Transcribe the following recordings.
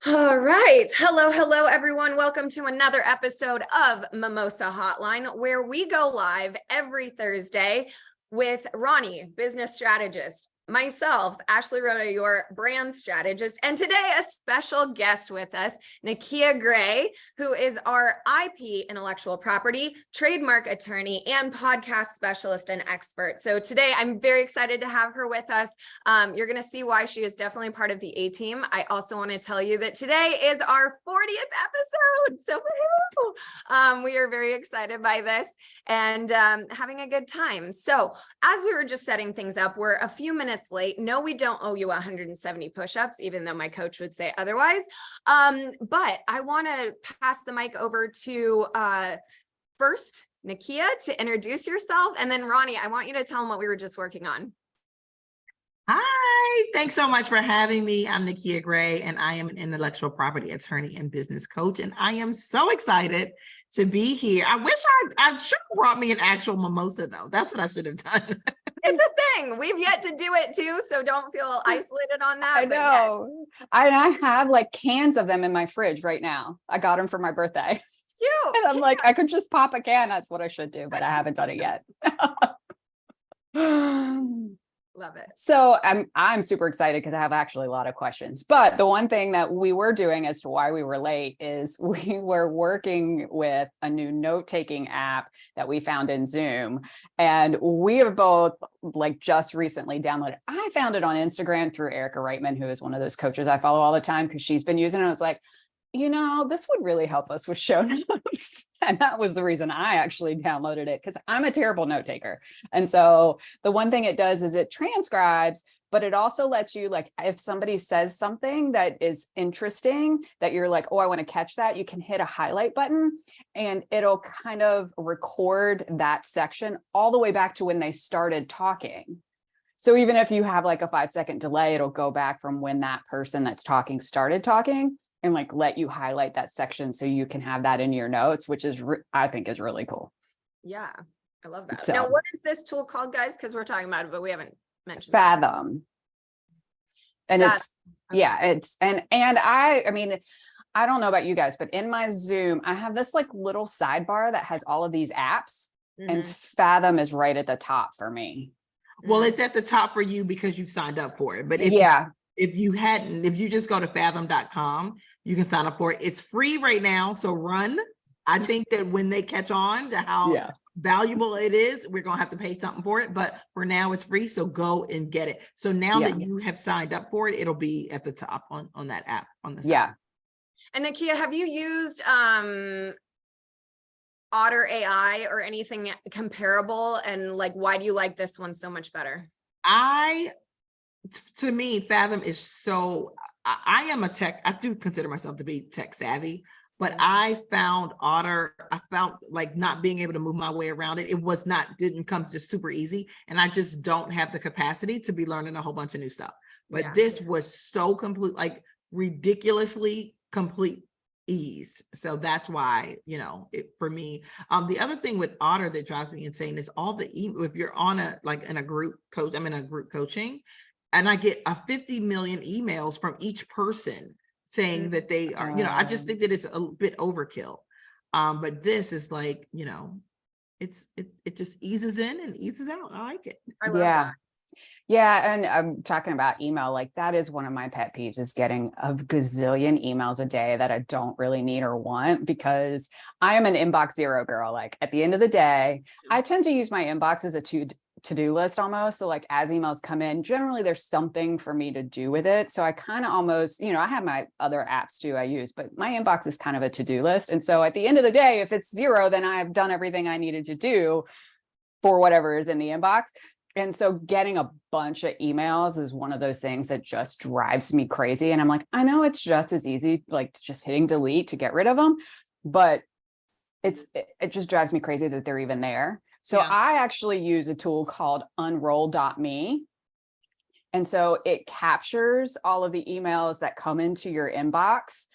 All right. Hello, everyone. Welcome to another episode of Mimosa Hotline, where we go live every Thursday with Ronnie, business strategist, myself, Ashley Rhoda, your brand strategist, and today a special guest with us, Nakia Gray, who is our IP intellectual property, trademark attorney, and podcast specialist and expert. So today I'm very excited to have her with us. You're going to see why she is definitely part of the A team. I also want to tell you that today is our 40th episode. So we are very excited by this and having a good time. So as we were just setting things up, we're a few minutes late. No, we don't owe you 170 push-ups, even though my coach would say otherwise. But I want to pass the mic over to first Nakia to introduce yourself. And then Ronnie, I want you to tell them what we were just working on. Hi, thanks so much for having me. I'm Nakia Gray, and I am an intellectual property attorney and business coach, and I am so excited to be here. I wish I should have brought me an actual mimosa, though. That's what I should have done. It's a thing. We've yet to do it, too, so don't feel isolated on that. I know. I have like cans of them in my fridge right now. I got them for my birthday. Cute. And I'm like, I could just pop a can. That's what I should do, but I haven't done it yet. Love it. So I'm super excited because I have actually a lot of questions. But the one thing that we were doing as to why we were late is we were working with a new note-taking app that we found in Zoom. And we have both like just recently downloaded. I found it on Instagram through Erica Reitman, who is one of those coaches I follow all the time because she's been using it. I was like, this would really help us with show notes. And that was the reason I actually downloaded it, because I'm a terrible note taker. And so the one thing it does is it transcribes, but it also lets you, like, if somebody says something that is interesting that you're like, oh, I want to catch that, you can hit a highlight button and it'll kind of record that section all the way back to when they started talking. So even if you have like a 5-second delay, it'll go back from when that person that's talking started talking and like let you highlight that section so you can have that in your notes, which is, I think is really cool. Yeah, I love that. So, now, what is this tool called, guys? Because we're talking about it, but we haven't mentioned Fathom. And I mean, I don't know about you guys, but in my Zoom, I have this like little sidebar that has all of these apps, and Fathom is right at the top for me. Well, it's at the top for you because you've signed up for it. But if you just go to fathom.com, you can sign up for it. It's free right now, so run. I think that when they catch on to how valuable it is, we're going to have to pay something for it. But for now, it's free, so go and get it. So now that you have signed up for it, it'll be at the top on that app on the side. Yeah. And Nakia, have you used Otter AI or anything comparable? And like, why do you like this one so much better? To me, Fathom is so, I do consider myself to be tech savvy, but I found Otter, like not being able to move my way around it. Didn't come just super easy. And I just don't have the capacity to be learning a whole bunch of new stuff. But this was so complete, like ridiculously complete ease. So that's why, for me, the other thing with Otter that drives me insane is all the if you're on in a group coach, I'm in a group coaching, and I get 50 million emails from each person saying that they are, I just think that it's a bit overkill. But this is like, it just eases in and eases out. I like it. I love that. Yeah. And I'm talking about email, like that is one of my pet peeves, is getting a gazillion emails a day that I don't really need or want, because I am an inbox zero girl. Like at the end of the day, I tend to use my inbox as a to-do list almost. So like as emails come in, generally there's something for me to do with it. So I kind of almost, I have my other apps too I use, but my inbox is kind of a to-do list. And so at the end of the day, if it's zero, then I've done everything I needed to do for whatever is in the inbox. And so getting a bunch of emails is one of those things that just drives me crazy. And I'm like, I know it's just as easy, like just hitting delete to get rid of them, but it just drives me crazy that they're even there. So I actually use a tool called unroll.me. And so it captures all of the emails that come into your inbox,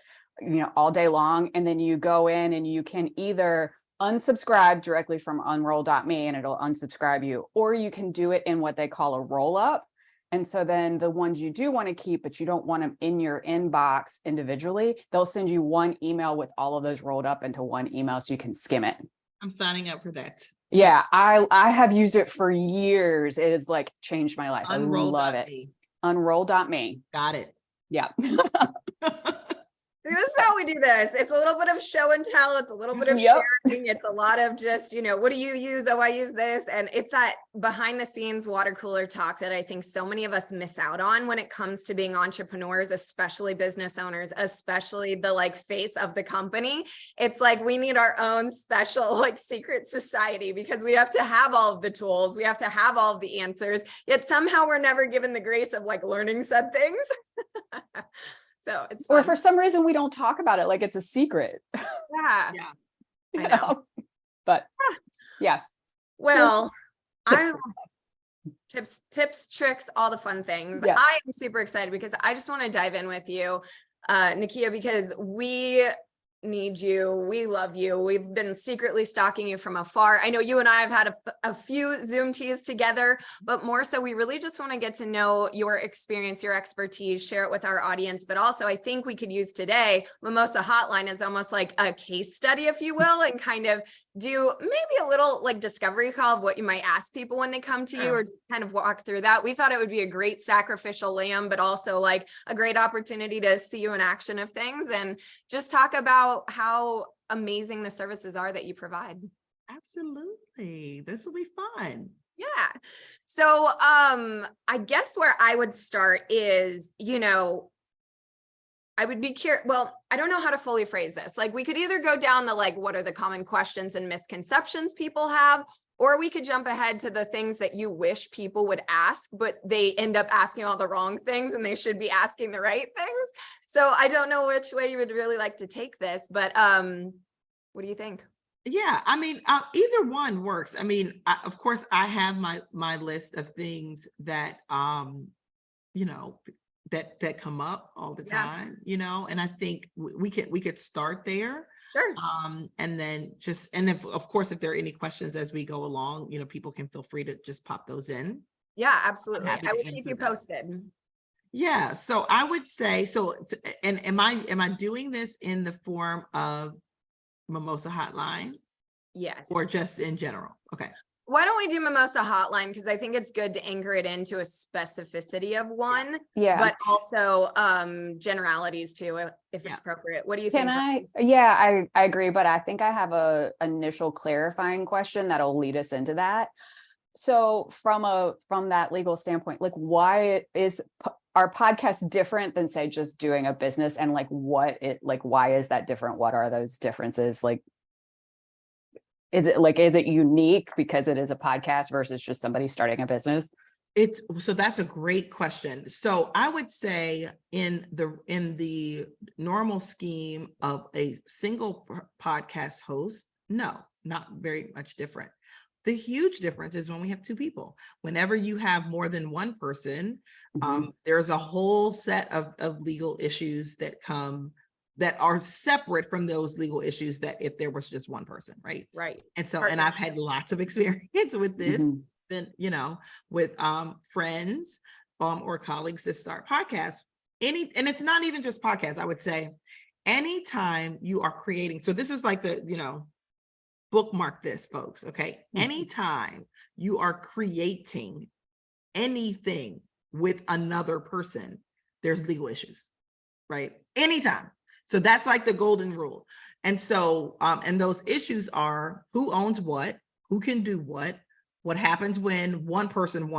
all day long. And then you go in and you can either unsubscribe directly from unroll.me and it'll unsubscribe you, or you can do it in what they call a roll up. And so then the ones you do want to keep, but you don't want them in your inbox individually, they'll send you one email with all of those rolled up into one email so you can skim it. I'm signing up for that. Yeah, I have used it for years. It has like changed my life. I love it. Unroll.me. Unroll.me. Got it. Yeah. See, this is how we do this. It's a little bit of show and tell. It's a little bit of Yep. sharing. It's a lot of just, what do you use? Oh, I use this. And it's that behind the scenes water cooler talk that I think so many of us miss out on when it comes to being entrepreneurs, especially business owners, especially the like face of the company. It's like we need our own special like secret society because we have to have all of the tools. We have to have all of the answers. Yet somehow we're never given the grace of like learning said things. So it's fun. Or for some reason we don't talk about it like it's a secret. Yeah. Yeah. I know. But yeah. Well, Tips tips, tricks, all the fun things. Yeah. I am super excited because I just want to dive in with you, Nakia, because we need you. We love you. We've been secretly stalking you from afar. I know you and I have had a few Zoom teas together, but more so, we really just want to get to know your experience, your expertise, share it with our audience. But also, I think we could use today, Mimosa Hotline as almost like a case study, if you will, and kind of do maybe a little like discovery call of what you might ask people when they come to you, or kind of walk through that. We thought it would be a great sacrificial lamb, but also like a great opportunity to see you in action of things and just talk about how amazing the services are that you provide. Absolutely. This will be fun. Yeah. So I guess where I would start is, I would be curious. Well, I don't know how to fully phrase this. Like we could either go down the like, what are the common questions and misconceptions people have, or we could jump ahead to the things that you wish people would ask, but they end up asking all the wrong things and they should be asking the right things. So I don't know which way you would really like to take this, but what do you think? Yeah, I mean, either one works. I mean, of course, I have my list of things that that come up all the time, and I think we could start there. Sure. And then if of course, if there are any questions as we go along, people can feel free to just pop those in. Yeah, absolutely. happy I to will keep answer you that. posted. Yeah, so I would say, and am I doing this in the form of Mimosa Hotline Yes. or just in general? Okay. Why don't we do Mimosa Hotline? Because I think it's good to anchor it into a specificity of one, Yeah. but also generalities too, if it's appropriate. What do you think? I agree, but I think I have a initial clarifying question that'll lead us into that. So from that legal standpoint, like why is our podcast different than say just doing a business, and like why is that different? What are those differences? Like, is it unique because it is a podcast versus just somebody starting a business? So that's a great question. So I would say in the normal scheme of a single podcast host, no, not very much different. The huge difference is when we have two people. Whenever you have more than one person, there's a whole set of legal issues that come that are separate from those legal issues that if there was just one person, right? Right. And so, and I've had lots of experience with this, been, with friends or colleagues that start podcasts. And it's not even just podcasts, I would say, anytime you are creating, so this is like bookmark this, folks, okay? Anytime you are creating anything with another person, there's legal issues, right? Anytime. So that's like the golden rule. And so, and those issues are who owns what, who can do what happens when one person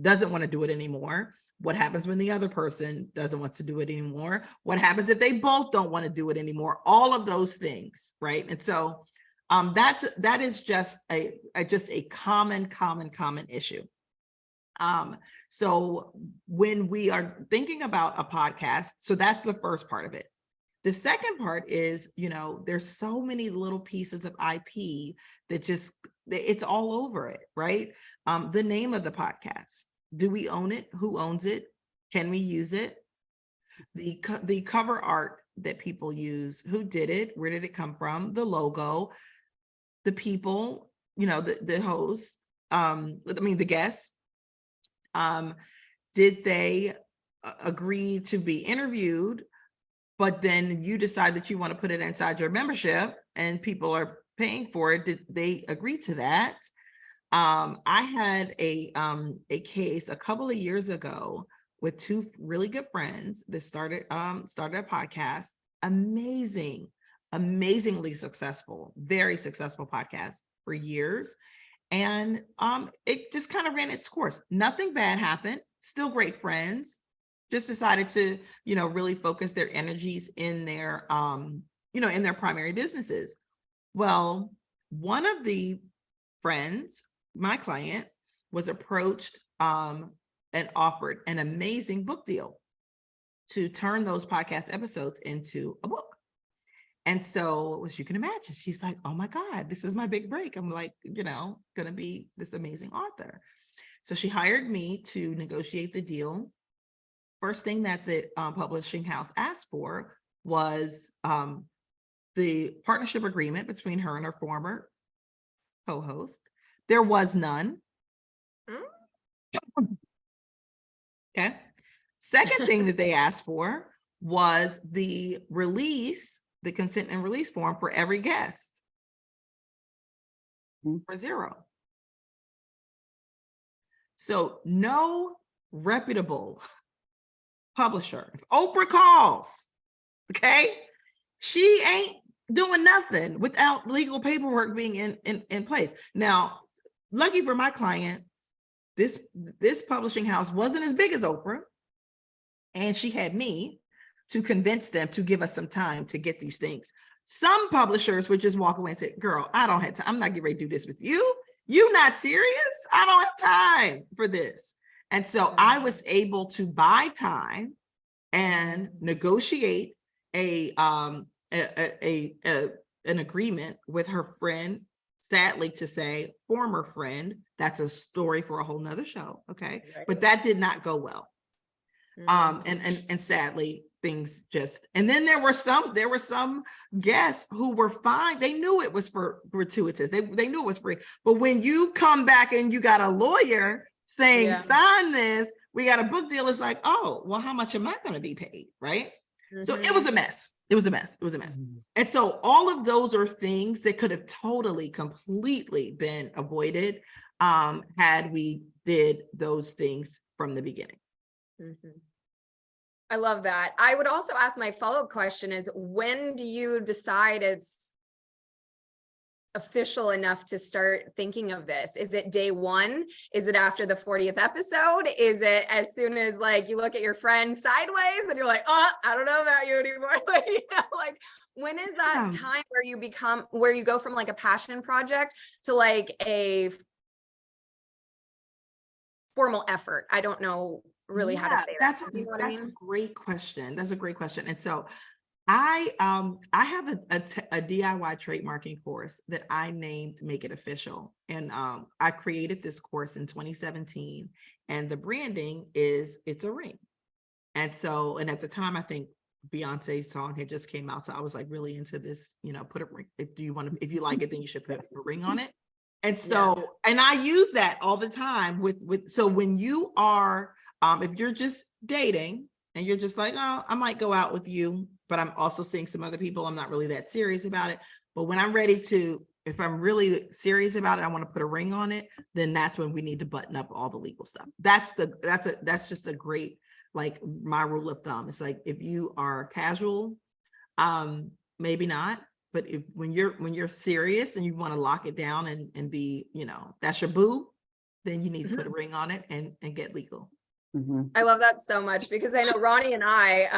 doesn't want to do it anymore, what happens when the other person doesn't want to do it anymore, what happens if they both don't want to do it anymore, all of those things, right? And so that is just a common issue. So when we are thinking about a podcast, so that's the first part of it. The second part is, there's so many little pieces of IP that it's all over it, right? The name of the podcast, do we own it? Who owns it? Can we use it? The cover art that people use, who did it? Where did it come from? The logo, the people, the hosts, the guests. did they agree to be interviewed, but then you decide that you want to put it inside your membership and people are paying for it? Did they agree to that? I had a case a couple of years ago with two really good friends that started a podcast. Amazingly successful, very successful podcast for years. And it just kind of ran its course. Nothing bad happened. Still great friends. Just decided to, really focus their energies in their, in their primary businesses. Well, one of the friends, my client, was approached and offered an amazing book deal to turn those podcast episodes into a book. And so, as you can imagine, she's like, oh my God, this is my big break. I'm like, gonna be this amazing author. So she hired me to negotiate the deal. First thing that the publishing house asked for was the partnership agreement between her and her former co-host. There was none. Okay. Second thing that they asked for was the consent and release form for every guest for $0. So no reputable publisher, if Oprah calls, okay, she ain't doing nothing without legal paperwork being in place. Now, lucky for my client, this publishing house wasn't as big as Oprah, and she had me to convince them to give us some time to get these things. Some publishers would just walk away and say, girl, I don't have time. I'm not getting ready to do this with you. You not serious? I don't have time for this. And so I was able to buy time and negotiate an agreement with her friend, sadly to say, former friend. That's a story for a whole nother show. Okay. Right. But that did not go well. And sadly, things just, and then there were some guests who were fine. They knew it was for gratuitous. They knew it was free. But when you come back and you got a lawyer saying, sign this, we got a book deal, it's like, oh, well, how much am I going to be paid? Right. Mm-hmm. So it was a mess. It was a mess. Mm-hmm. And so all of those are things that could have totally, completely been avoided had we did those things from the beginning. Mm-hmm. I love that. I would also ask, my follow-up question is, when do you decide it's official enough to start thinking of this? Is it day one? Is it after the 40th episode? Is it as soon as you look at your friend sideways and you're like, oh, I don't know about you anymore? When is that time where you go from a passion project to a formal effort? I don't know really how to say that. That's a great question. That's a great question. And so I have a DIY trademarking course that I named Make It Official. And I created this course in 2017, and the branding is, it's a ring. And at the time, I think Beyonce's song had just came out. So I was really into this, put a ring. If you like it, then you should put a ring on it. And so, and I use that all the time so when you are, if you're just dating and you're just oh, I might go out with you, but I'm also seeing some other people, I'm not really that serious about it. But when I'm ready to, if I'm really serious about it, I want to put a ring on it, then that's when we need to button up all the legal stuff. That's just a great, my rule of thumb. It's if you are casual, maybe not. But when you're serious and you want to lock it down and be, that's your boo, then you need to put a ring on it and get legal. Mm-hmm. I love that so much, because I know Ronnie and I,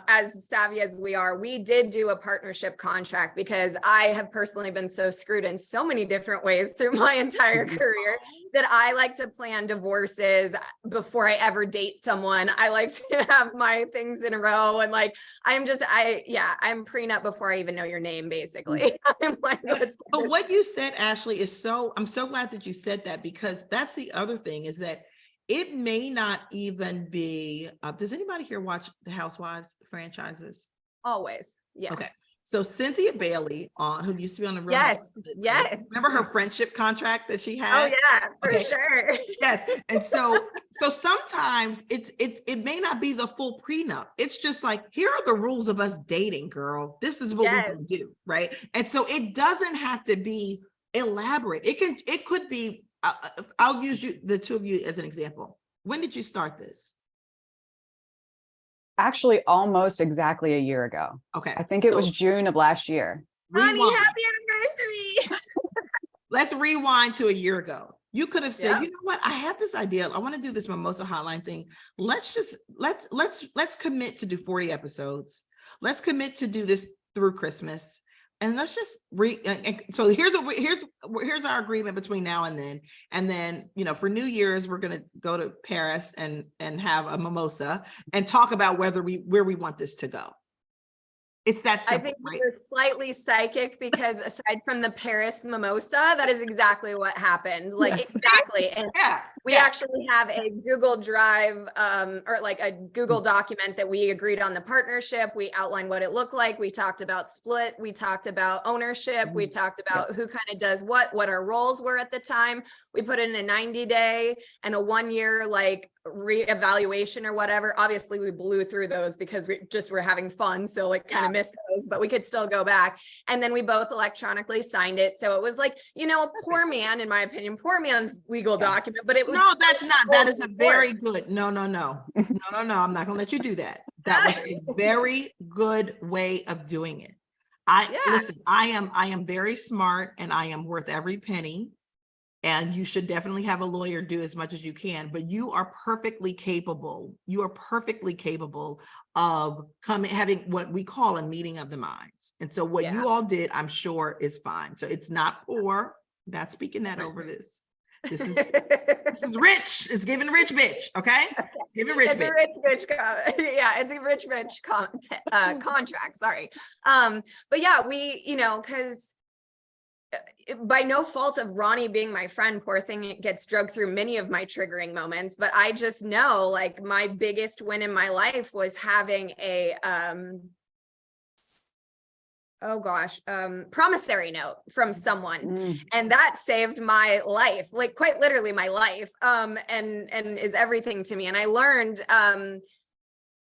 as savvy as we are, we did do a partnership contract, because I have personally been so screwed in so many different ways through my entire career that I like to plan divorces before I ever date someone. I like to have my things in a row, and I'm prenup before I even know your name, basically. I'm but what you said, Ashley, I'm so glad that you said that, because that's the other thing, is that it may not even be, does anybody here watch the Housewives franchises? Always. Yes. Okay. So Cynthia Bailey, who used to be on the Real Yes, Housewives, yes. remember her friendship contract that she Oh had? yeah, for Okay. sure. Yes. And so sometimes it may not be the full prenup. It's just like, here are the rules of us dating, girl. This is what we're Yes. gonna do, right? And so it doesn't have to be elaborate. It could be. I'll use the two of you as an example. When did you start this? Actually, almost exactly a year ago. Okay. I think it was June of last year. Honey, Rewind. happy anniversary. Let's rewind to a year ago. You could have said, Yeah. you know what? I have this idea. I want to do this Mimosa Hotline thing. Let's commit to do 40 episodes. Let's commit to do this through Christmas. And let's just so here's our agreement between now and then. And then, for New Year's, we're going to go to Paris and have a mimosa and talk about where we want this to go. It's that simple, I think right? we're slightly psychic because aside from the Paris mimosa, that is exactly what happened. Like Yes. exactly. And Yeah. we actually have a Google Drive or like a Google document that we agreed on the partnership. We outlined what it looked like. We talked about split. We talked about ownership. We talked about who kind of does what our roles were at the time. We put in a 90-day and a 1-year like reevaluation or whatever. Obviously we blew through those because we just were having fun. So like kind of missed those, but we could still go back. And then we both electronically signed it. So it was like, a poor man, in my opinion, poor man's legal document, but it was. No, that's not. That is a very good. No. I'm not going to let you do that. That was a very good way of doing it. Listen, I am very smart and I am worth every penny. And you should definitely have a lawyer do as much as you can, but you are perfectly capable. You are perfectly capable of having what we call a meeting of the minds. And so what you all did, I'm sure, is fine. So it's not poor. I'm not speaking that over this. This is rich. It's giving rich bitch. Okay. Giving rich bitch. It's a rich bitch contract. Sorry. But yeah, we, because by no fault of Ronnie being my friend, poor thing, it gets drugged through many of my triggering moments, but I just know like my biggest win in my life was having a, promissory note from someone. And that saved my life, like quite literally my life, and is everything to me. And I learned,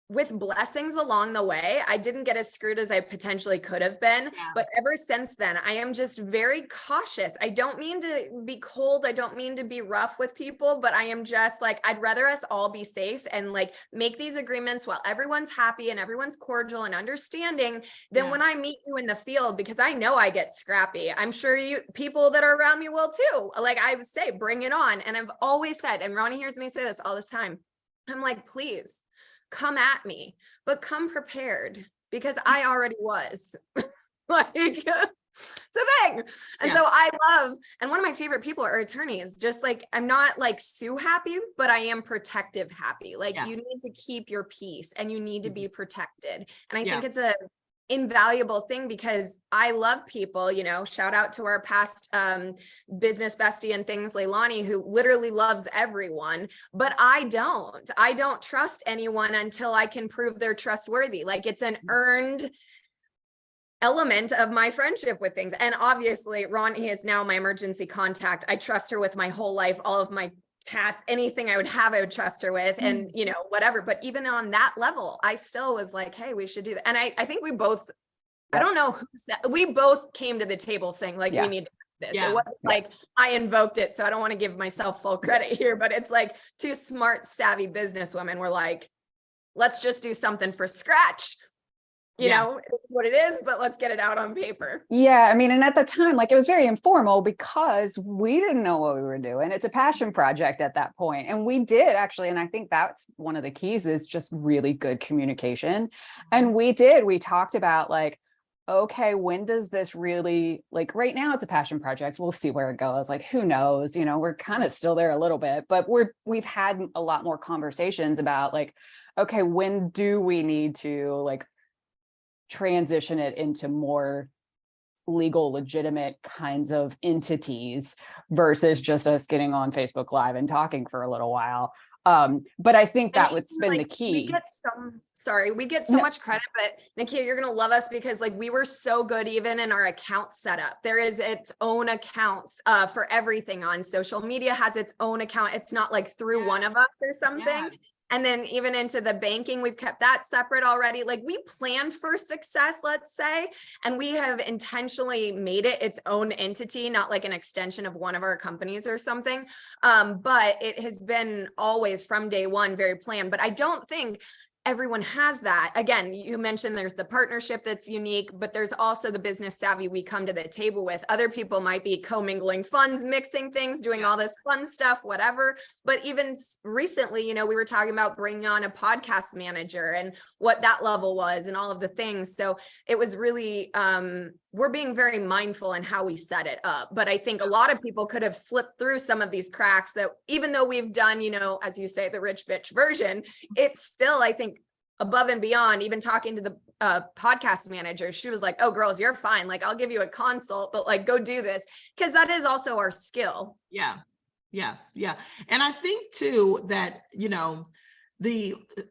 with blessings along the way, I didn't get as screwed as I potentially could have been. But ever since then, I am just very cautious. I don't mean to be cold. I don't mean to be rough with people, but I am just like, I'd rather us all be safe and like make these agreements while everyone's happy and everyone's cordial and understanding than when I meet you in the field, because I know I get scrappy. I'm sure people that are around me will too. Like I would say, bring it on. And I've always said, and Ronnie hears me say this all this time, I'm like, please, come at me, but come prepared, because I already was. Like, it's a thing. And so I love, and one of my favorite people are attorneys. Just like, I'm not like sue happy, but I am protective happy. Like you need to keep your peace and you need to be protected. And I think it's a invaluable thing, because I love people, shout out to our past business bestie and things, Leilani, who literally loves everyone, but I don't trust anyone until I can prove they're trustworthy. Like it's an earned element of my friendship with things. And obviously Ronnie is now my emergency contact. I trust her with my whole life, all of my cats, anything I would have, I would trust her with, and whatever. But even on that level, I still was like, hey, we should do that. And I think we both, I don't know who said, we both came to the table saying like, we need to do this. It wasn't like I invoked it. So I don't want to give myself full credit here, but it's like two smart, savvy businesswomen were like, let's just do something for scratch. It's what it is, but let's get it out on paper. Yeah. I mean, and at the time, like it was very informal because we didn't know what we were doing. It's a passion project at that point. And we did actually. And I think that's one of the keys is just really good communication. And we talked about like, okay, when does this really, like right now it's a passion project. We'll see where it goes. Like, who knows, we're kind of still there a little bit, but we've had a lot more conversations about like, okay, when do we need to like transition it into more legal, legitimate kinds of entities versus just us getting on Facebook Live and talking for a little while. But I think that And would even, been the like, key. we get so No. much credit, but Nikia, you're gonna love us because like we were so good even in our account setup. There is its own accounts for everything on social media has its own account. It's not like through one of us or something. Yes. And then even into the banking, we've kept that separate already. Like we planned for success, let's say, and we have intentionally made it its own entity, not like an extension of one of our companies or something. But it has been always from day one very planned. But I don't think everyone has that. Again, you mentioned there's the partnership that's unique, but there's also the business savvy we come to the table with. Other people might be commingling funds, mixing things, doing all this fun stuff, whatever. But even recently, you know, we were talking about bringing on a podcast manager and what that level was and all of the things. So it was really, we're being very mindful in how we set it up. But I think a lot of people could have slipped through some of these cracks that even though we've done, you know, as you say, the rich bitch version, it's still, I think, above and beyond. Even talking to the podcast manager, she was like, oh girls, you're fine, like I'll give you a consult, but like go do this, because that is also our skill. Yeah. And I think too that, you know,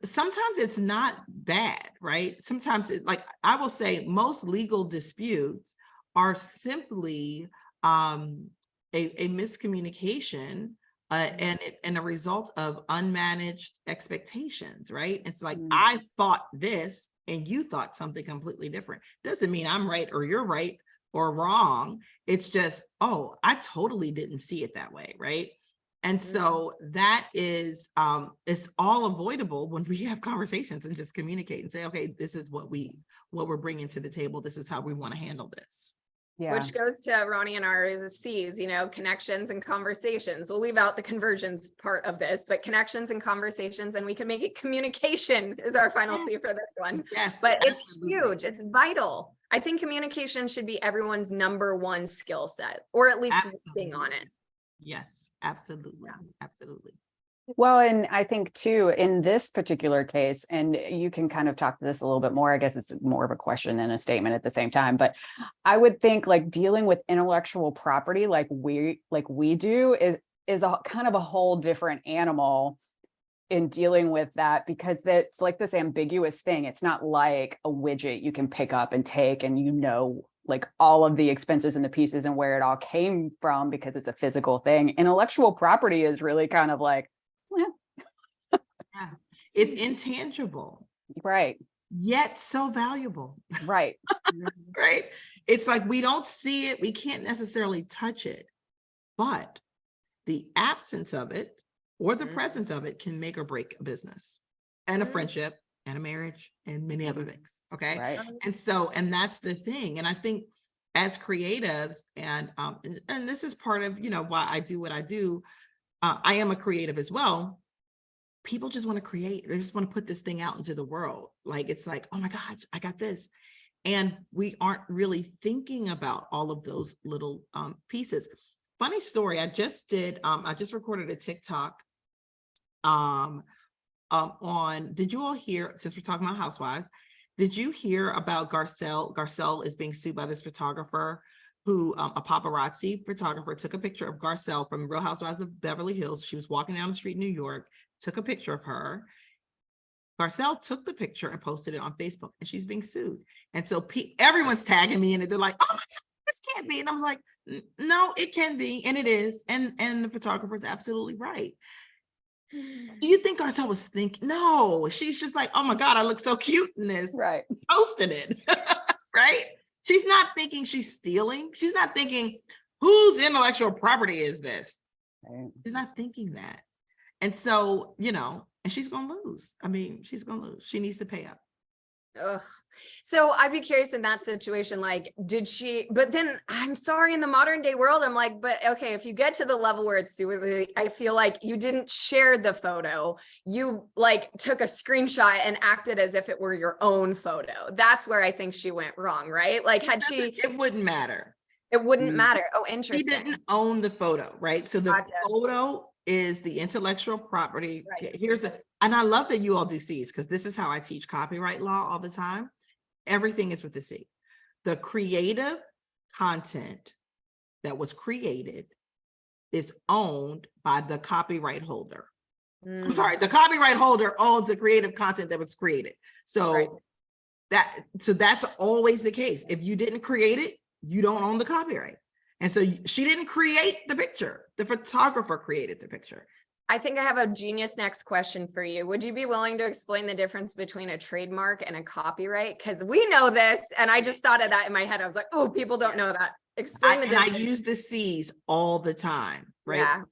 sometimes it's not bad, right? Sometimes like I will say most legal disputes are simply a miscommunication and a result of unmanaged expectations, right? It's like, I thought this and you thought something completely different. Doesn't mean I'm right or you're right or wrong. It's just, oh, I totally didn't see it that way, right? And so that is, it's all avoidable when we have conversations and just communicate and say, okay, this is what we're bringing to the table. This is how we want to handle this. Yeah. Which goes to Ronnie and our C's, you know, connections and conversations. We'll leave out the conversions part of this, but connections and conversations, and we can make it communication is our final C for this one. Yes, but absolutely. It's huge. It's vital. I think communication should be everyone's number one skill set, or at least working on it. Yes, absolutely. Absolutely. Well, and I think too, in this particular case, and you can kind of talk to this a little bit more, I guess it's more of a question and a statement at the same time, but I would think like dealing with intellectual property like we do is a kind of a whole different animal in dealing with that, because that's like this ambiguous thing. It's not like a widget you can pick up and take and you know like all of the expenses and the pieces and where it all came from because it's a physical thing. Intellectual property is really kind of like, yeah, it's intangible, right, yet so valuable, right. right? It's like we don't see it, we can't necessarily touch it, but the absence of it or the presence of it can make or break a business and a friendship and a marriage and many other things. Okay. Right. And that's the thing. And I think as creatives and this is part of, you know, why I do what I do. I am a creative as well. People just want to create. They just want to put this thing out into the world. Like, it's like, oh my gosh, I got this. And we aren't really thinking about all of those little pieces. Funny story. I just recorded a TikTok on, did you all hear, since we're talking about housewives, did you hear about Garcelle? Garcelle is being sued by this photographer who, a paparazzi photographer, took a picture of Garcelle from Real Housewives of Beverly Hills. She was walking down the street in New York, took a picture of her. Garcelle took the picture and posted it on Facebook, and she's being sued. And so everyone's tagging me in it. They're like, oh my God, this can't be. And I was like, no, it can be. And it is. And the photographer is absolutely right. Do you think Garcelle was thinking? No, she's just like, oh my God, I look so cute in this. Right. Posted it. Right. She's not thinking she's stealing. She's not thinking, whose intellectual property is this? Right. She's not thinking that. And so, you know, and she's going to lose. I mean, she's going to lose. She needs to pay up. Ugh. So I'd be curious in that situation, like, did she, but then I'm sorry, in the modern day world, I'm like, but okay, if you get to the level where it's suicide, I feel like you didn't share the photo. You like took a screenshot and acted as if it were your own photo. That's where I think she went wrong, right? Like it wouldn't matter. It wouldn't matter. Oh, interesting. She didn't own the photo, right? So the photo is the intellectual property. Right. And I love that you all do C's, because this is how I teach copyright law all the time. Everything is with the C. The creative content that was created is owned by the copyright holder. I'm sorry, the copyright holder owns the creative content that was created. So Right. that's always the case. If you didn't create it, you don't own the copyright. And so she didn't create the picture. The photographer created the picture. I think I have a genius next question for you. Would you be willing to explain the difference between a trademark and a copyright? Because we know this, and I just thought of that in my head. I was like, oh, people don't know that. Explain the And I difference. use the C's all the time, right? Yeah.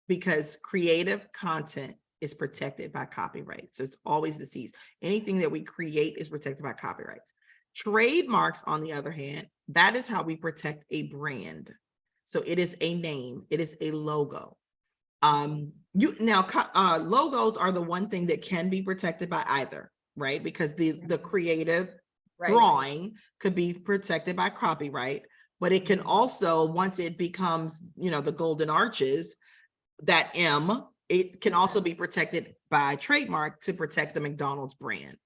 Because creative content is protected by copyright. So it's always the C's. Anything that we create is protected by copyrights. Trademarks, on the other hand, that is how we protect a brand. So it is a name, it is a logo. Logos are the one thing that can be protected by either, right? Because the creative drawing could be protected by copyright, but it can also, once it becomes, the golden arches, that M, it can also be protected by trademark to protect the McDonald's brand.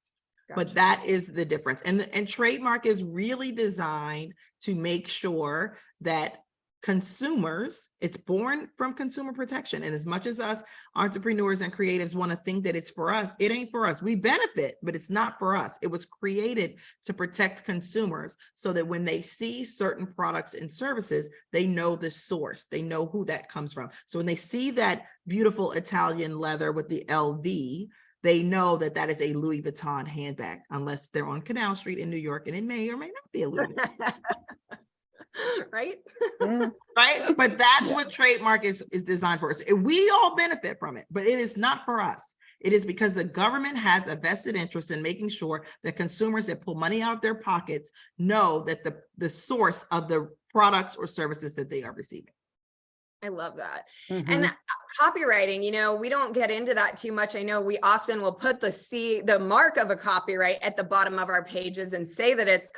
Gotcha. But that is the difference. And trademark is really designed to make sure that consumers, it's born from consumer protection. And as much as us entrepreneurs and creatives want to think that it's for us, it ain't for us. We benefit, but it's not for us. It was created to protect consumers so that when they see certain products and services, they know the source, they know who that comes from. So when they see that beautiful Italian leather with the LV, they know that that is a Louis Vuitton handbag, unless they're on Canal Street in New York, and it may or may not be a Louis Vuitton. Right. Right. But that's what trademark is designed for. We all benefit from it, but it is not for us. It is because the government has a vested interest in making sure that consumers that pull money out of their pockets know that the source of the products or services that they are receiving. I love that. And copywriting, we don't get into that too much. I know we often will put the mark of a copyright at the bottom of our pages and say that it's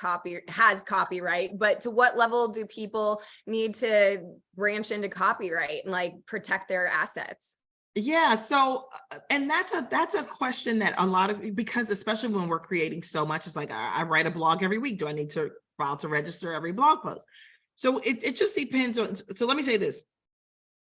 has copyright, but to what level do people need to branch into copyright and like protect their assets? Yeah. So, and that's a question that because especially when we're creating so much, it's like, I write a blog every week. Do I need to file to register every blog post? So it just depends on, so let me say this.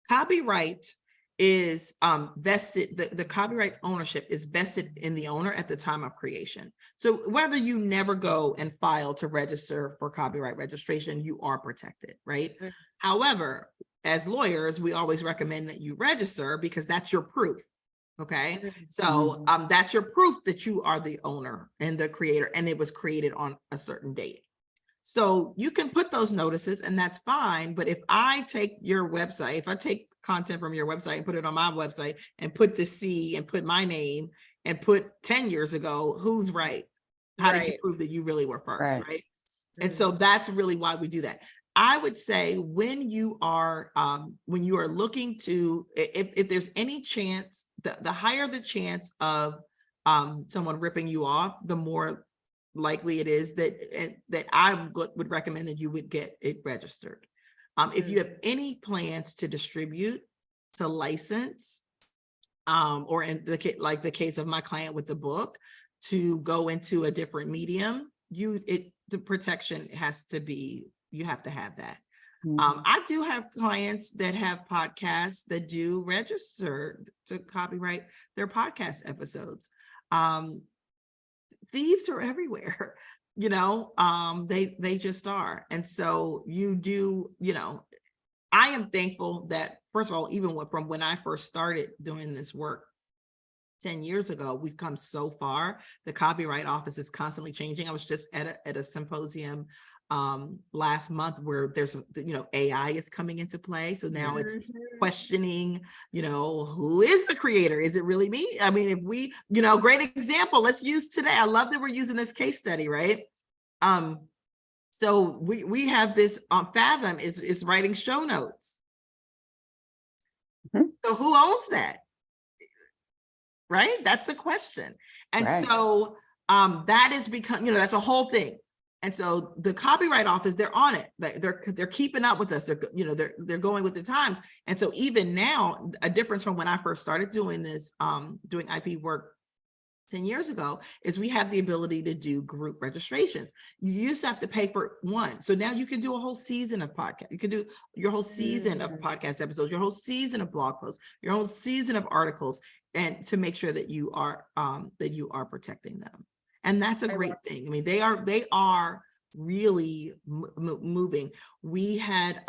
Copyright is vested, the copyright ownership is vested in the owner at the time of creation. So whether you never go and file to register for copyright registration, you are protected, right? Mm-hmm. However, as lawyers, we always recommend that you register because that's your proof. Okay. Mm-hmm. So that's your proof that you are the owner and the creator, and it was created on a certain date. So you can put those notices and that's fine. But if I take your website, if I take content from your website and put it on my website and put the C and put my name and put 10 years ago, who's right? How do you prove that you really were first, right? Mm-hmm. And so that's really why we do that. I would say when you are looking to, if there's any chance, the higher the chance of someone ripping you off, the more likely it is that I would recommend that you would get it registered. If you have any plans to distribute, to license, or in the case of my client with the book, to go into a different medium, the protection has to be, you have to have that. I do have clients that have podcasts that do register to copyright their podcast episodes. Thieves are everywhere, they just are. And so you do, I am thankful that, first of all, even from when I first started doing this work 10 years ago, we've come so far. The Copyright Office is constantly changing. I was just at a symposium last month where there's, AI is coming into play. So now it's questioning, who is the creator? Is it really me? I mean, if we, great example, let's use today. I love that we're using this case study, right? So we have this Fathom is writing show notes. So who owns that? Right? That's the question. And so that is become, that's a whole thing. And so the Copyright Office, they're on it. They're keeping up with us. They're going with the times. And so even now, a difference from when I first started doing this, doing IP work 10 years ago, is we have the ability to do group registrations. You used to have to pay for one. So now you can do a whole season of podcast. You can do your whole season of podcast episodes, your whole season of blog posts, your whole season of articles. and to make sure that you are protecting them. And that's a great thing. I mean, they are really moving. We had,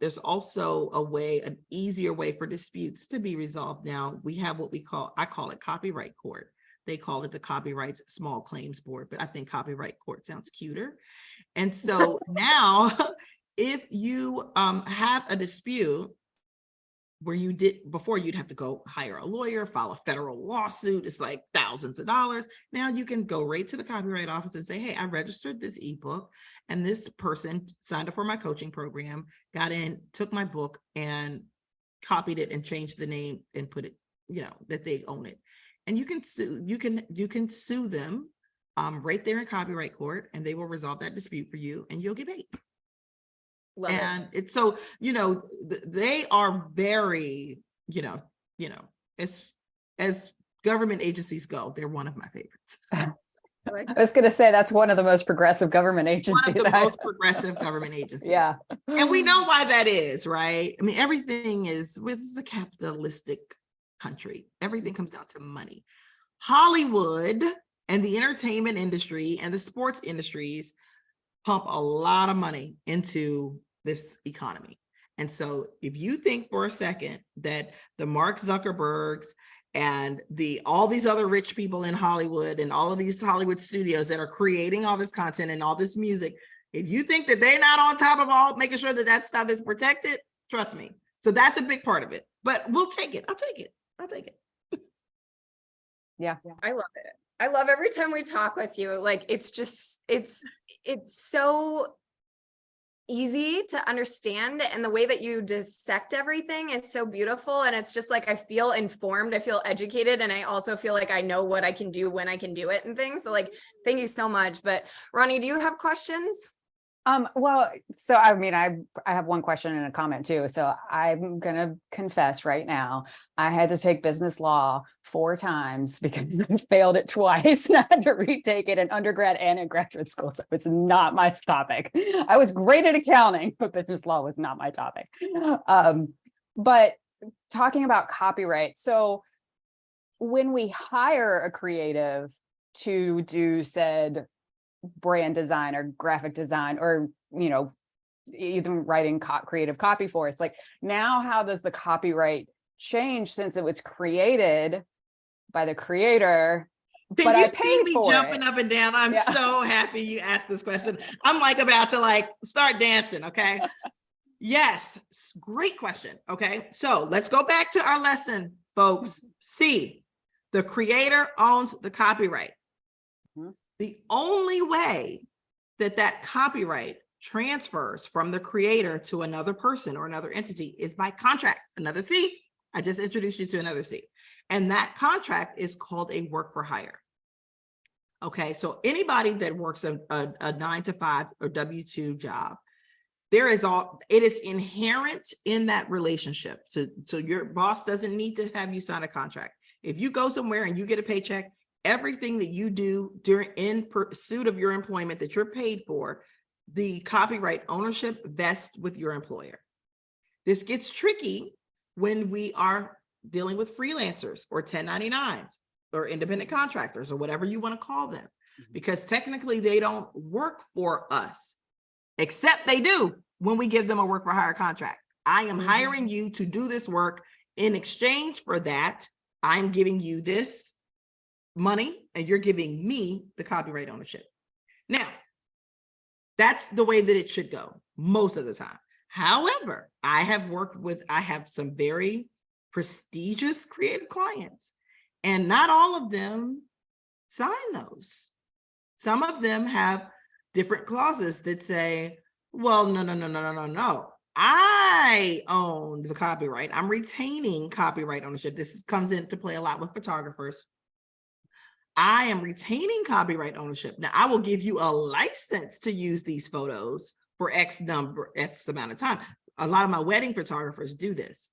there's also an easier way for disputes to be resolved now. We have what I call it copyright court. They call it the Copyright Small Claims Board, but I think copyright court sounds cuter. And so now, if you have a dispute where before you'd have to go hire a lawyer, file a federal lawsuit, it's like thousands of dollars. Now you can go right to the Copyright Office and say, hey, I registered this ebook and this person signed up for my coaching program, got in, took my book and copied it and changed the name and put it, that they own it. And you can sue them right there in copyright court, and they will resolve that dispute for you and you'll get paid. It's so, they are very, as government agencies go, they're one of my favorites. I was going to say that's one of the most progressive government agencies. One of the most progressive government agencies. Yeah. And we know why that is, right? I mean, this is a capitalistic country. Everything comes down to money. Hollywood and the entertainment industry and the sports industries pump a lot of money into this economy. And so if you think for a second that the Mark Zuckerbergs and all these other rich people in Hollywood and all of these Hollywood studios that are creating all this content and all this music, if you think that they're not on top of all making sure that stuff is protected, trust me. So that's a big part of it, but we'll take it. I'll take it. Yeah. I love it. I love every time we talk with you. Like, it's so easy to understand, and the way that you dissect everything is so beautiful. And it's just like, I feel informed, I feel educated, and I also feel like I know what I can do when I can do it and things. So like, thank you so much. But Ronnie, do you have questions? Well, so I mean, I have one question and a comment too. So I'm going to confess right now, I had to take business law 4 times because I failed it twice and I had to retake it in undergrad and in graduate school. So it's not my topic. I was great at accounting, but business law was not my topic. But talking about copyright. So when we hire a creative to do said brand design or graphic design, or even writing creative copy for us, like, now how does the copyright change since it was created by the creator, but I paid for it? Jumping up and down. I'm so happy you asked this question. I'm like about to start dancing. Okay. Yes, great question. Okay, so let's go back to our lesson, folks. C, the creator owns the copyright. The only way that copyright transfers from the creator to another person or another entity is by contract. Another C. I just introduced you to another C. And that contract is called a work for hire. Okay, so anybody that works a 9-to-5 or W-2 job, it is inherent in that relationship. So your boss doesn't need to have you sign a contract. If you go somewhere and you get a paycheck, everything that you do in pursuit of your employment that you're paid for, the copyright ownership vests with your employer. This gets tricky when we are dealing with freelancers or 1099s or independent contractors or whatever you want to call them, because technically they don't work for us, except they do when we give them a work for hire contract. I am hiring you to do this work. In exchange for that, I'm giving you this money and you're giving me the copyright ownership. Now, that's the way that it should go most of the time. However, I have some very prestigious creative clients, and not all of them sign those. Some of them have different clauses that say, well, no. I own the copyright. I'm retaining copyright ownership. This comes into play a lot with photographers. I am retaining copyright ownership. Now, I will give you a license to use these photos for X amount of time. A lot of my wedding photographers do this.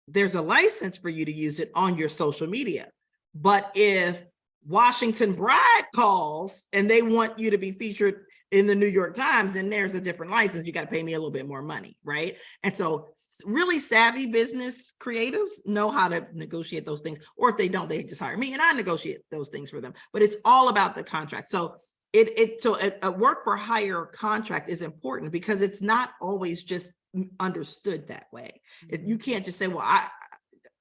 There's a license for you to use it on your social media. But if Washington Bride calls and they want you to be featured in the New York Times, then there's a different license. You got to pay me a little bit more money, right? And so really savvy business creatives know how to negotiate those things. Or if they don't, they just hire me and I negotiate those things for them. But it's all about the contract. So a work for hire contract is important because it's not always just understood that way. You can't just say, well,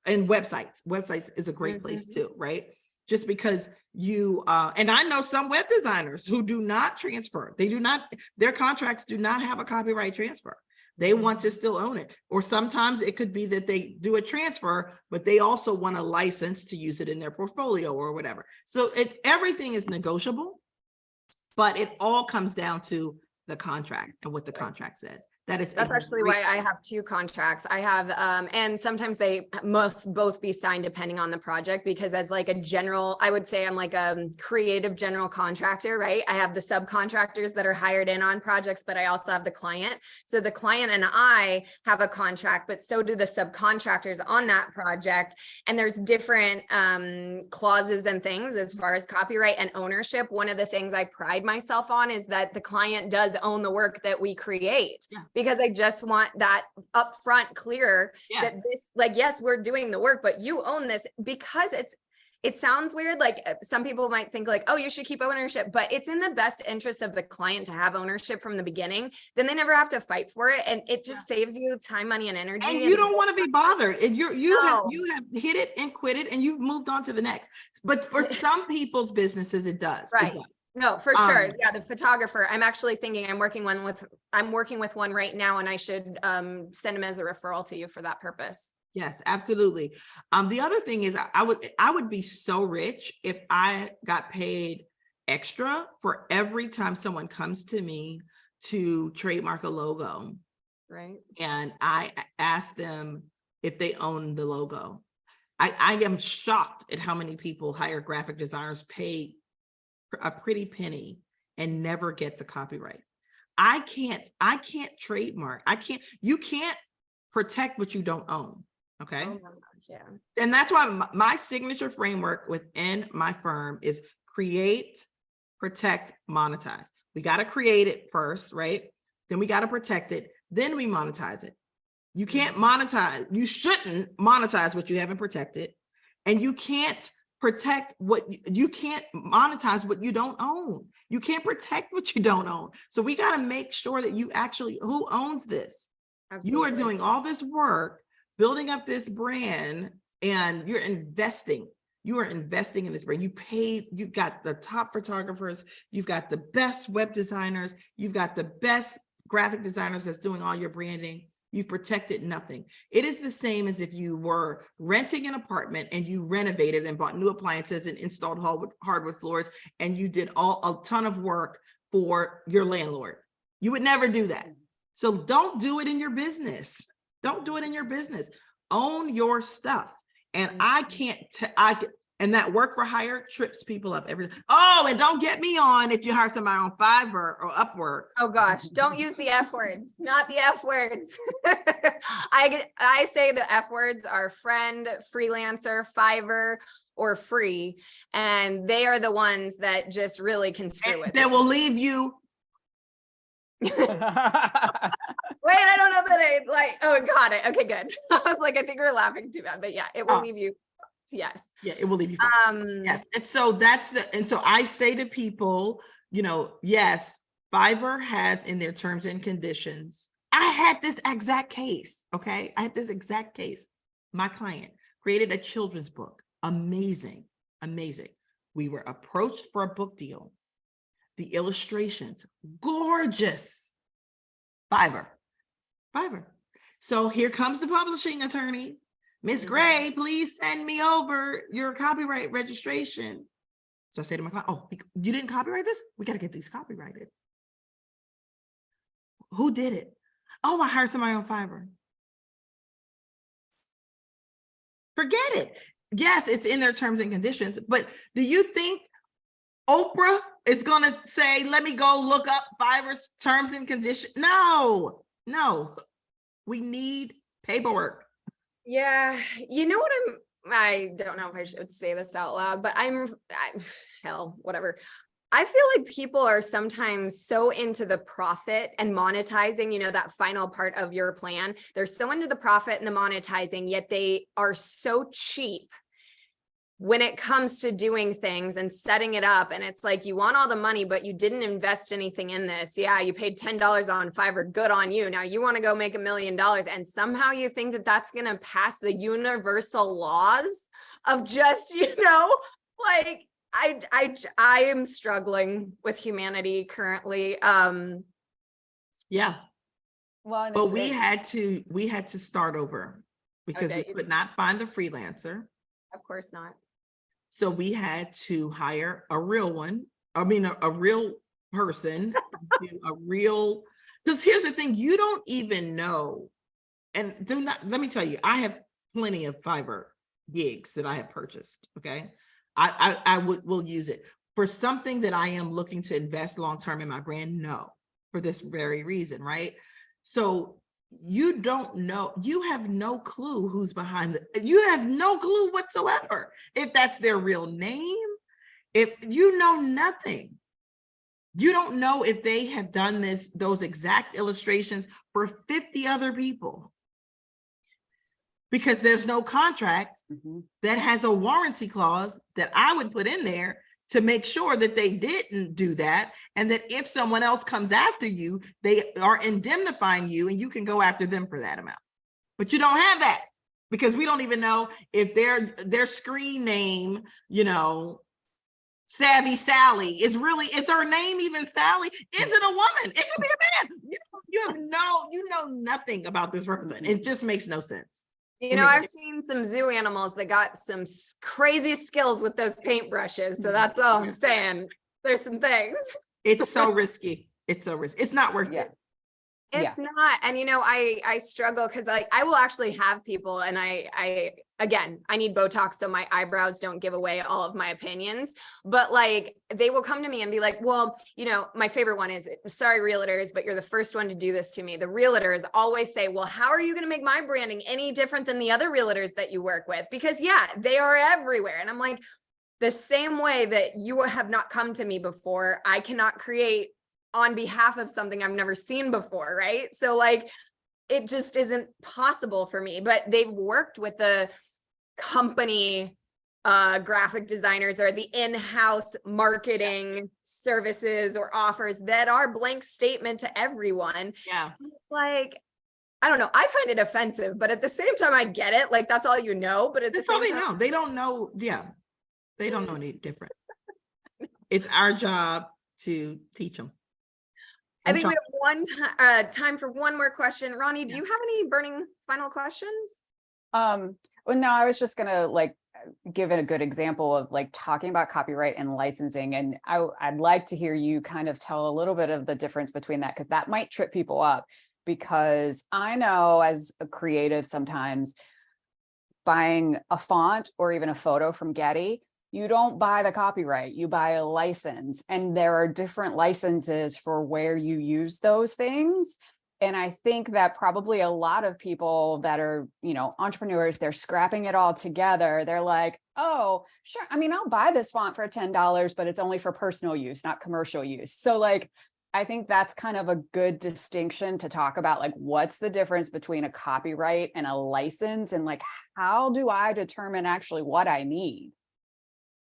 and websites is a great place too, right? Just because you, and I know some web designers who do not transfer. Their contracts do not have a copyright transfer. They want to still own it. Or sometimes it could be that they do a transfer, but they also want a license to use it in their portfolio or whatever. So everything is negotiable, but it all comes down to the contract and what the contract says. That's actually why I have two contracts. I have, and sometimes they must both be signed depending on the project, because as like a general, I would say I'm like a creative general contractor, right? I have the subcontractors that are hired in on projects, but I also have the client. So the client and I have a contract, but so do the subcontractors on that project. And there's different clauses and things as far as copyright and ownership. One of the things I pride myself on is that the client does own the work that we create. Yeah. Because I just want that upfront clear that this, like, yes, we're doing the work, but you own this, because it sounds weird. Like some people might think like, oh, you should keep ownership, but it's in the best interest of the client to have ownership from the beginning. Then they never have to fight for it. And it just saves you time, money, and energy. And you don't want to be bothered. And you have hit it and quit it and you've moved on to the next. But for some people's businesses, it does. Right. It does. No, for sure. Yeah, the photographer. I'm actually thinking I'm working with one right now, and I should send him as a referral to you for that purpose. Yes, absolutely. The other thing is I would be so rich if I got paid extra for every time someone comes to me to trademark a logo. Right. And I ask them if they own the logo. I am shocked at how many people hire graphic designers, pay a pretty penny and never get the copyright. I can't trademark. You can't protect what you don't own. Okay. Oh my gosh, yeah. And that's why my signature framework within my firm is create, protect, monetize. We got to create it first, right? Then we got to protect it. Then we monetize it. You can't monetize. You shouldn't monetize what you haven't protected. And you can't protect you can't monetize what you don't own. You can't protect what you don't own. So we got to make sure that who owns this? Absolutely. You are doing all this work, building up this brand, and you're investing. You are investing in this brand. You've got the top photographers, you've got the best web designers, you've got the best graphic designers that's doing all your branding. You've protected nothing. It is the same as if you were renting an apartment and you renovated and bought new appliances and installed hardwood floors, and you did a ton of work for your landlord. You would never do that. So don't do it in your business. Don't do it in your business. Own your stuff. And and that work for hire trips people up every. Oh, and don't get me on if you hire somebody on Fiverr or Upwork. Oh gosh, don't use the F words, not the F words. I say the F words are friend, freelancer, Fiverr, or free. And they are the ones that just really can screw with it. They will leave you. Wait, I don't know that oh, got it. Okay, good. I was like, I think we're laughing too bad, but yeah, it will leave you. Yes. Yeah, it will leave you. Yes. And so so I say to people, yes, Fiverr has in their terms and conditions. I had this exact case. Okay. I had this exact case. My client created a children's book. Amazing. We were approached for a book deal. The illustrations, gorgeous. Fiverr. So here comes the publishing attorney. Ms. Gray, please send me over your copyright registration. So I say to my client, oh, you didn't copyright this? We got to get these copyrighted. Who did it? Oh, I hired somebody on Fiverr. Forget it. Yes, it's in their terms and conditions, but do you think Oprah is going to say, let me go look up Fiverr's terms and conditions? No. We need paperwork. Yeah. You know what I don't know if I should say this out loud, but hell, whatever. I feel like people are sometimes so into the profit and monetizing, that final part of your plan. They're so into the profit and the monetizing, yet they are so cheap when it comes to doing things and setting it up. And it's like, you want all the money, but you didn't invest anything in this. Yeah, you paid $10 on Fiverr, good on you. Now you want to go make $1 million. And somehow you think that that's going to pass the universal laws of just, like, I am struggling with humanity currently. Yeah. Well, But we had to start over because Okay. we could not find the freelancer. Of course not. So we had to hire a real one. I mean, a real person, because here's the thing, you don't even know. And let me tell you, I have plenty of Fiverr gigs that I have purchased. Okay. I will use it for something that I am looking to invest long-term in my brand. No, for this very reason. Right. So you don't know, you have no clue who's behind you have no clue whatsoever. If that's their real name, if you know nothing, you don't know if they have done those exact illustrations for 50 other people. Because there's no contract that has a warranty clause that I would put in there to make sure that they didn't do that. And that if someone else comes after you, they are indemnifying you and you can go after them for that amount. But you don't have that because we don't even know if their screen name, Savvy Sally is her name even Sally? Is it a woman? It could be a man. You know nothing about this person. It just makes no sense. I've seen some zoo animals that got some crazy skills with those paintbrushes. So that's all I'm saying. There's some things. It's so risky. It's so risky. It's not worth it. It's not. And, I struggle because I will actually have people and I need Botox so my eyebrows don't give away all of my opinions, but like, they will come to me and be like, well, my favorite one is, sorry, realtors, but you're the first one to do this to me. The realtors always say, well, how are you going to make my branding any different than the other realtors that you work with? Because they are everywhere. And I'm like, the same way that you have not come to me before, I cannot create on behalf of something I've never seen before, right? So like, it just isn't possible for me, but they've worked with the company graphic designers or the in-house marketing services or offers that are blank statement to everyone. Yeah. Like, I don't know. I find it offensive, but at the same time, I get it. Like, that's all you know, but at the same time, know. They don't know. Yeah. They don't know any different. It's our job to teach them. I think we have time for one more question. Ronnie, do you have any burning final questions? Well, no, I was just gonna give it a good example of talking about copyright and licensing. And I'd like to hear you kind of tell a little bit of the difference between that, because that might trip people up. Because I know as a creative, sometimes buying a font or even a photo from Getty, you don't buy the copyright, you buy a license, and there are different licenses for where you use those things. And I think that probably a lot of people that are, entrepreneurs, they're scrapping it all together. They're like, oh, sure. I mean, I'll buy this font for $10, but it's only for personal use, not commercial use. So I think that's kind of a good distinction to talk about, what's the difference between a copyright and a license, and how do I determine actually what I need?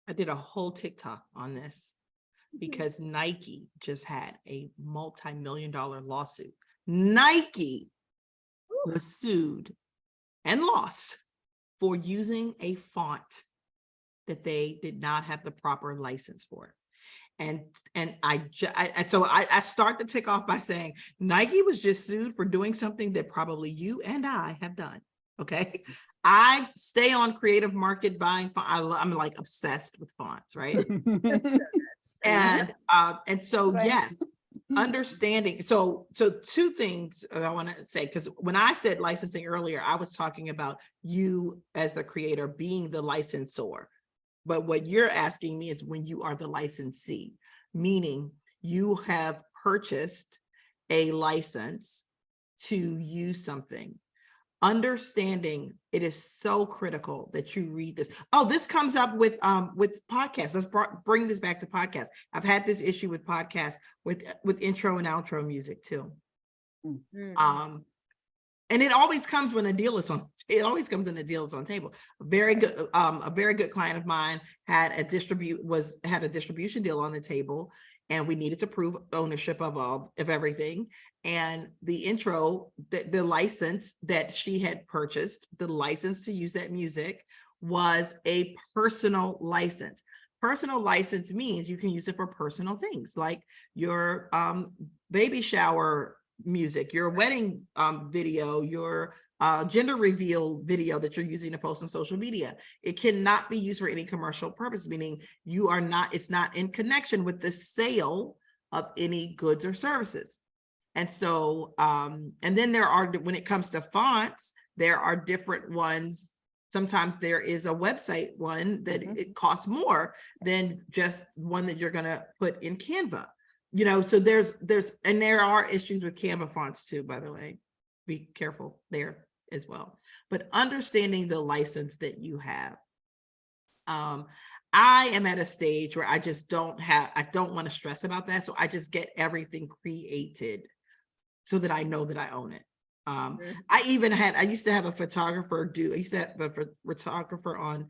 I did a whole TikTok on this because Nike just had a multi-million-dollar lawsuit. Nike was sued and lost for using a font that they did not have the proper license for. And I start the tick off by saying Nike was just sued for doing something that probably you and I have done. Okay. I stay on creative market buying. I'm obsessed with fonts, right? And so, yes, understanding. So two things I want to say, because when I said licensing earlier, I was talking about you as the creator being the licensor. But what you're asking me is when you are the licensee, meaning you have purchased a license to use something. understanding it is so critical that you read this. Oh, this comes up with podcasts. Let's bring this back to podcasts. I've had this issue with podcasts with intro and outro music too. Mm-hmm. And it always comes when a deal is on. It always comes when a deal is on table. A very good client of mine had a distribution deal on the table, and we needed to prove ownership of everything. And the intro, the license that she had purchased, the license to use that music, was a personal license. Personal license means you can use it for personal things like your baby shower music, your wedding video, your gender reveal video that you're using to post on social media. It cannot be used for any commercial purpose, meaning it's not in connection with the sale of any goods or services. And so, and then when it comes to fonts, there are different ones. Sometimes there is a website one that it costs more than just one that you're going to put in Canva. So and there are issues with Canva fonts too, by the way. Be careful there as well. But understanding the license that you have. I am at a stage where I don't want to stress about that. So I just get everything created so that I know that I own it. I used to have a photographer on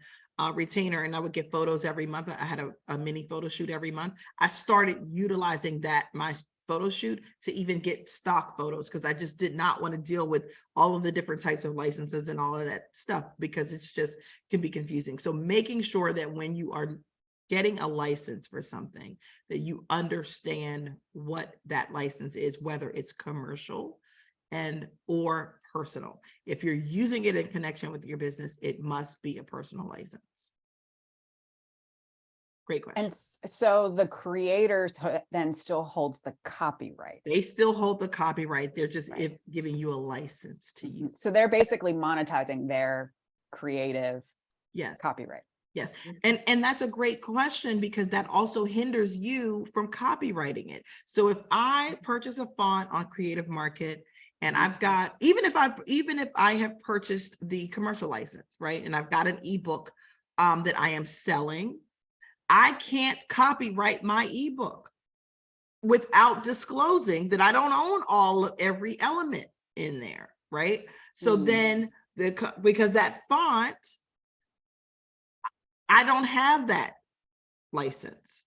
retainer, and I would get photos every month. I had a mini photo shoot every month. I started utilizing my photo shoot to even get stock photos because I just did not want to deal with all of the different types of licenses and all of that stuff because it's just can be confusing. So making sure that when you are getting a license for something, that you understand what that license is, whether it's commercial or personal. If you're using it in connection with your business, it must be a personal license. Great question. And so the creators then still holds the copyright. They still hold the copyright. They're just giving you a license to use. So they're basically monetizing their creative copyright. Yes. And that's a great question because that also hinders you from copywriting it. So if I purchase a font on Creative Market and I've got, even if I have purchased the commercial license, right? And I've got an ebook that I am selling, I can't copyright my ebook without disclosing that I don't own every element in there, right? So then because that font, I don't have that license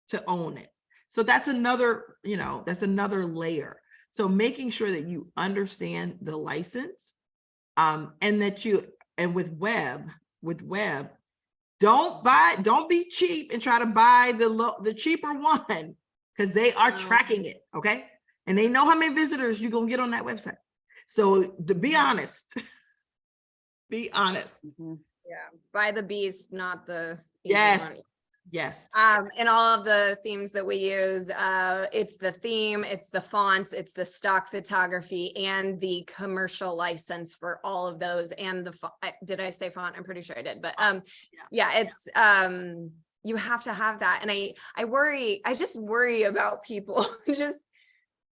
to own it. So that's another layer. So making sure that you understand the license and with web, don't be cheap and try to buy the cheaper one because they are tracking it. Okay. And they know how many visitors you're going to get on that website. So to be honest, be honest. Yeah, buy the beast, not the yes. And all of the themes that we use, it's the theme, it's the fonts, it's the stock photography, and the commercial license for all of those. And did I say font? I'm pretty sure I did, but it's you have to have that. And I just worry about people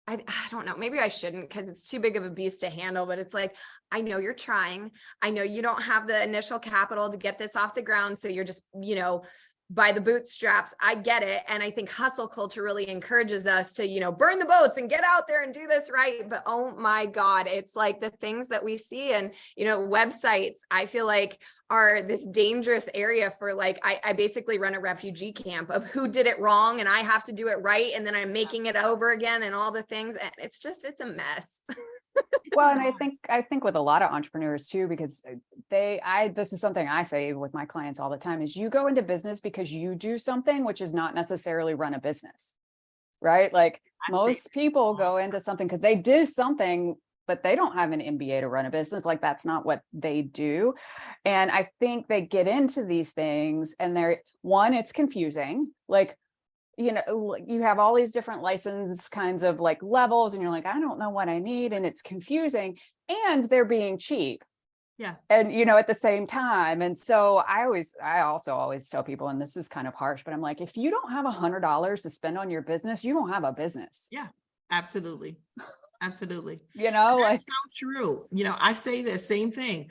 I don't know, maybe I shouldn't because it's too big of a beast to handle, but it's like, I know you're trying. I know you don't have the initial capital to get this off the ground. So you're just, by the bootstraps. I get it. And I think hustle culture really encourages us to, burn the boats and get out there and do this right. But oh my God, it's like the things that we see and, websites, I feel like are this dangerous area for I basically run a refugee camp of who did it wrong and I have to do it right. And then I'm making it over again and all the things. And it's a mess. Well, and I think with a lot of entrepreneurs too, because this is something I say with my clients all the time is you go into business because you do something, which is not necessarily run a business, right? Like most people go into something because they did something, but they don't have an MBA to run a business. Like that's not what they do. And I think they get into these things and it's confusing. Like, you have all these different license kinds of levels and you're like, I don't know what I need. And it's confusing and they're being cheap. Yeah. And, at the same time. And so I also always tell people, and this is kind of harsh, but I'm like, if you don't have $100 to spend on your business, you don't have a business. Yeah, absolutely. Absolutely. You know, like That's so true. I say the same thing.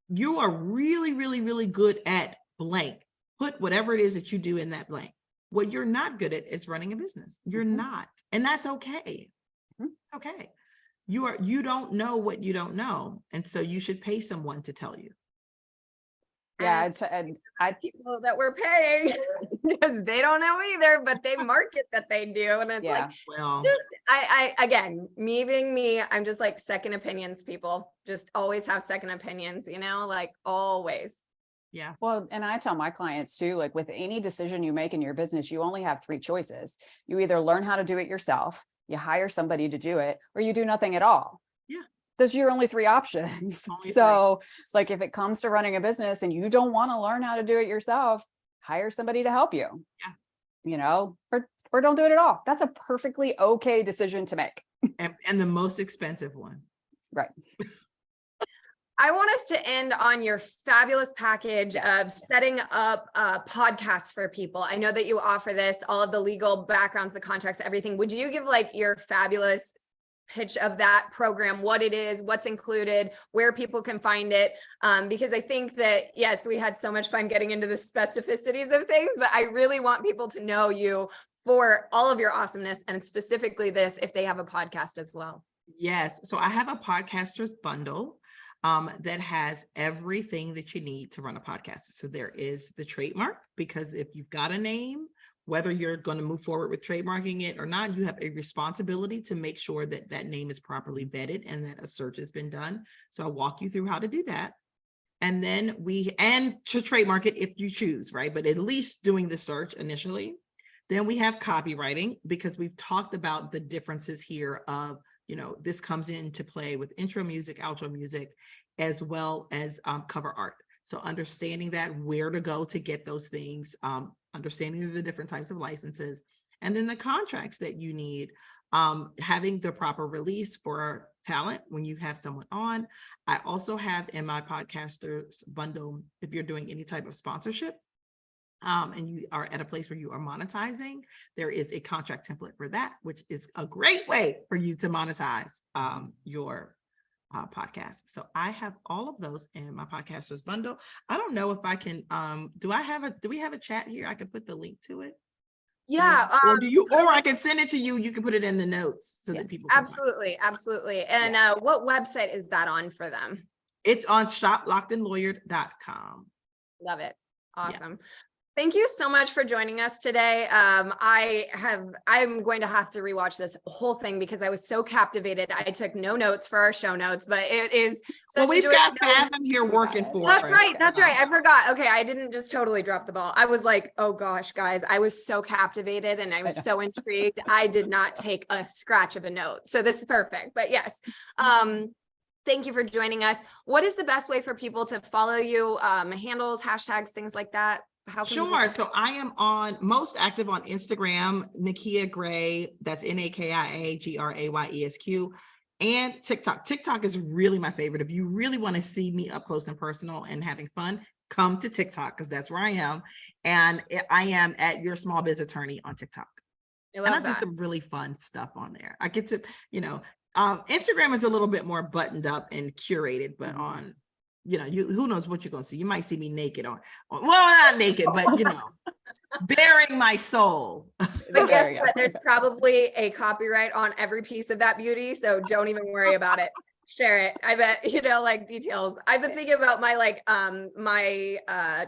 You are really, really, really good at blank. Put whatever it is that you do in that blank. What you're not good at is running a business. You're not. And that's okay. It's okay. You don't know what you don't know. And so you should pay someone to tell you. yeah, And people that we're paying because they don't know either, but they market that they do. And it's yeah. like, Well, just, I, again, me being me, I'm just like second opinions, people. Just always have second opinions, like always. yeah. Well, and I tell my clients too, like with any decision you make in your business, you only have 3 choices. You either learn how to do it yourself, you hire somebody to do it, or you do nothing at all. Yeah. Those are your only 3 options. Only So like if it comes to running a business and you don't want to learn how to do it yourself, hire somebody to help you. Yeah. Or don't do it at all. That's a perfectly okay decision to make. And the most expensive one. Right. I want us to end on your fabulous package of setting up podcasts for people. I know that you offer this, all of the legal backgrounds, the contracts, everything. Would you give like your fabulous pitch of that program, what it is, what's included, where people can find it? Because I think that, yes, we had so much fun getting into the specificities of things, but I really want people to know you for all of your awesomeness, and specifically this, if they have a podcast as well. Yes. So I have a podcaster's bundle that has everything that you need to run a podcast. So there is the trademark, because if you've got a name, whether you're going to move forward with trademarking it or not, you have a responsibility to make sure that that name is properly vetted and that a search has been done. So I'll walk you through how to do that. And then and to trademark it if you choose, right? But at least doing the search initially. Then we have copywriting, because we've talked about the differences here of, this comes into play with intro music, outro music, as well as cover art. So understanding that, where to go to get those things, understanding the different types of licenses, and then the contracts that you need, having the proper release for talent when you have someone on. I also have in my podcasters bundle, if you're doing any type of sponsorship, and you are at a place where you are monetizing, there is a contract template for that, which is a great way for you to monetize your podcast. So I have all of those in my podcasters bundle. I don't know if I can, do we have a chat here? I could put the link to it. Yeah. Or I can send it to you. You can put it in the notes so that people can Absolutely. And what website is that on for them? It's on shoplockedandlawyered.com. Love it. Awesome. Yeah. Thank you so much for joining us today. I'm going to have to rewatch this whole thing because I was so captivated. I took no notes for our show notes, but it is such we've got Fathom here working for us. That's right. I forgot. Okay. I didn't just totally drop the ball. I was like, oh gosh, guys, I was so captivated and I was so intrigued. I did not take a scratch of a note. So this is perfect. But yes. Thank you for joining us. What is the best way for people to follow you? Handles, hashtags, things like that? Sure. So I am most active on Instagram, Nakia Gray, that's NAKIAGRAYESQ, and TikTok. TikTok is really my favorite. If you really want to see me up close and personal and having fun, come to TikTok, because that's where I am. And I am at Your Small Biz Attorney on TikTok. I do some really fun stuff on there. I get to, Instagram is a little bit more buttoned up and curated, but on who knows what you're going to see. You might see me naked well, not naked, but bearing my soul. But guess what? There's probably a copyright on every piece of that beauty, so don't even worry about it. Share it. I bet, details. I've been thinking about my my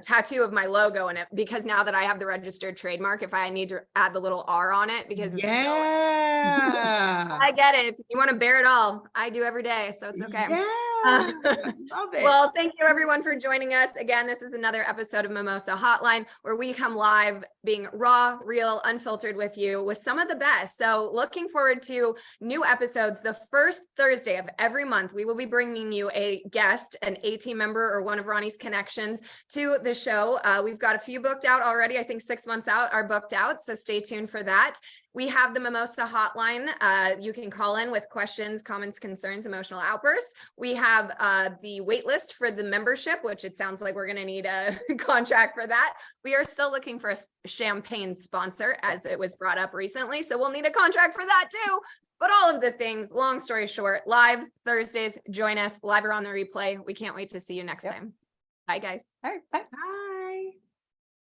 tattoo of my logo in it, because now that I have the registered trademark, if I need to add the little R on it, because I get it. If you want to bear it all, I do every day, so it's okay. Love it. Well, thank you everyone for joining us. Again, this is another episode of Mimosa Hotline, where we come live being raw, real, unfiltered with you with some of the best. So looking forward to new episodes. The first Thursday of every month, we will be bringing you a guest, an A-team member or one of Ronnie's connections to the show. We've got a few booked out already. I think 6 months out are booked out. So stay tuned for that. We have the Mimosa Hotline. You can call in with questions, comments, concerns, emotional outbursts. We have the wait list for the membership, which it sounds like we're going to need a contract for that. We are still looking for a champagne sponsor, as it was brought up recently. So we'll need a contract for that too. but all of the things. Long story short, live Thursdays, join us live or on the replay. We can't wait to see you next time. Bye guys. All right, bye. Bye.